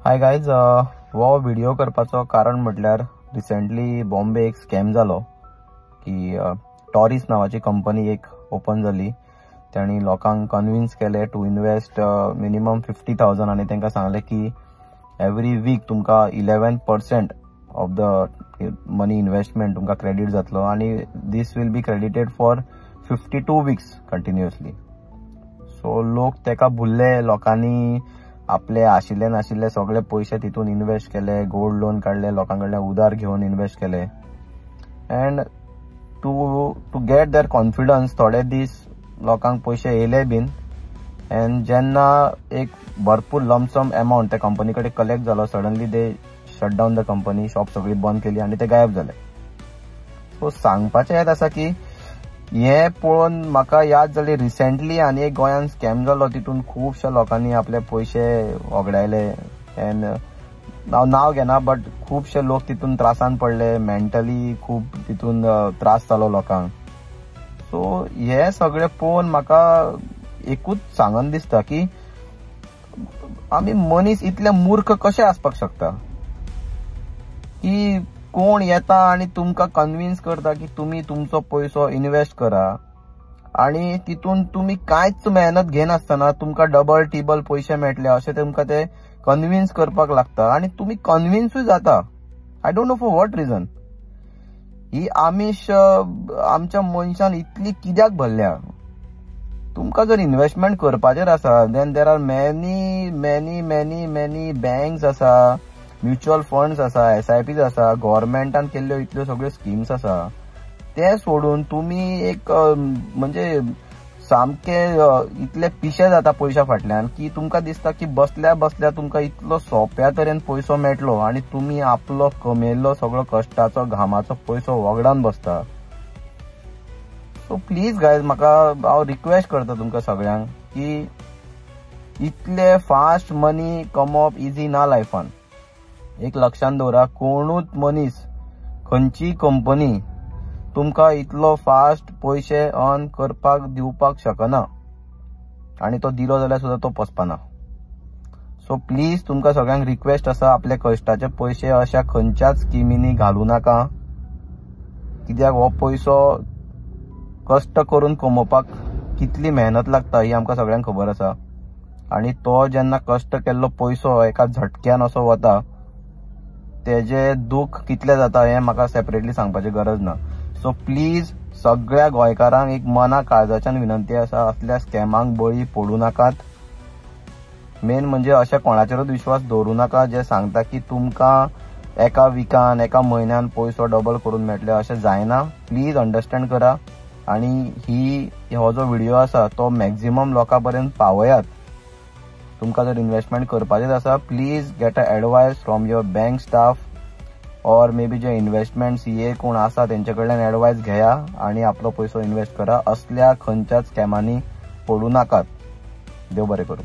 Hi guys, वो video करपाचो कारण म्हटल्यार रिसेंटली बॉम्बे एक स्कॅम जालो की टॉरिस नावाची कंपनी एक ओपन जाली. त्यांनी लोकांक कन्विन्स केले टू इन्वेस्ट मिनिमम 50,000 आणि तांकां सांगले की एवरी वीक तुमकां 11% ऑफ द मनी इन्वेस्टमेंट तुमकां क्रेडिट जातलो आणि this will be credited for 52 weeks continuously. So लोक तेका भुल्ले, लोकांनी आपले आशिल्ले नाशिल्ले सगळे पैसे तितून इन्वेस्ट केले, गोल्ड लोन काढले, लोकांकडल्यान उधार घेवन इन्वेस्ट केले. And to get their confidence थोडे दीस लोकांक पैसे येयले बीन. अँड जेन्ना एक भरपूर लमसम अमाउंट त्या कंपनी कडेन कलेक्ट जालो, suddenly they shut down the company, shop सगळी बंद केली आणि ते गायब झाले. सो सांगपाचें हेत आसा की हे पळोवन म्हाका याद जाली रिसेंटली आनी एक गोंयान स्कॅम जालो, तितून खुबशा लोकांनी आपले पैसे वगडायले. अँड हांव नांव घेना, बट खुबशे लोक तितून त्रासान पडले, मेंटली खूब तितून त्रास जालो लोकांक. सो हे सगळे पळोवन म्हाका एकूच सांगन दिसता की आमी मनीस इतले मूर्ख कशे आसपाक शकता की कोण येता आणि तुमकां कन्विन्स करता की तुम्ही तुमचो पैसो इन्वेस्ट करा आणि तितून तुम्ही कांयच मेहनत घेनासतना तुमकां डबल टिबल पैसे मेळटले अशें तुमकां ते कन्विन्स करपाक लागता आणि तुम्ही कन्विन्सूय जाता. I don't know for what reason. ही आमिष आमच्या मनशान इतली कित्याक भरल्या. तुमकां जर इन्वेस्टमेंट करपाचेर आसा then there are many many many many banks आसा, म्युच्युअल फंड्स आसा, SIPs आसा, गव्हर्नमेंटान केल्ल्यो इतल्यो सगळ्यो स्किम्स आसा. ते सोडून तुम्ही एक म्हणजे सामके इतले पिशे जाता पैशा फाटल्यान की तुमकां दिसता की बसल्या बसल्या तुमकां इतलो सोप्या तरेन पैसो मेळटलो आणि तुम्ही आपलो कमयल्लो सगळो कश्टाचो घामाचो पैसो वगडावन बसता. सो प्लीज गायज, म्हाका हांव रिक्वेस्ट करता तुमकां सगळ्यांक की इतले फास्ट मनी कमोवप इजी ना लायफान. एक लक्षात दवरा, कोणूच मनीस, खंयची कंपनी तुमकां इतलो फास्ट पैसे अर्न करपाक दिवपाक शकना आणि तो दिलो जाल्यार सुद्धा तो पसपाना. सो प्लीज तुमकां सगळ्यांक रिक्वेस्ट आसा, आपले कश्टाचे पैसे अशा खंयच्याच स्किमींनी घालू नाका. कित्याक हो पैसो कष्ट करून कमोवपाक कितली मेहनत लागता ही आमकां सगळ्यांक खबर आसा. आणि तो जेन्ना कष्ट केल्लो पैसो एका झटक्यान असो वता, तेजे दुःख कितले जाता हे म्हाका सेपरेटली सांगपाची गरज ना. सो प्लीज सगळ्या गोंयकारांक एक मना काळजाच्यान विनंती आसा, असल्या स्कॅमांक बळी पडू नाकात. मेन म्हणजे अशा कोणाचेरूच विश्वास दवरू नाका जे सांगता की तुमकां एका विकान एका म्हयन्यान पैसो डबल करून मेळटले. अशें जायना. प्लीज अंडरस्टँड करा आणि हो जो व्हिडिओ आसा तो मॅक्झिमम लोकां पर्यंत पावयात. तुमकां जर इन्वेस्टमेंट करपाचेच आसा, please get a advice from your bank staff और may B J investment CA कोण आसा तेंचे कडल्यान एडवायस घेया आणि आपलो पैसो इन्वेस्ट करा. असल्या खंयच्याच स्कॅमांनी पडू नाकात. देव बरें करूं.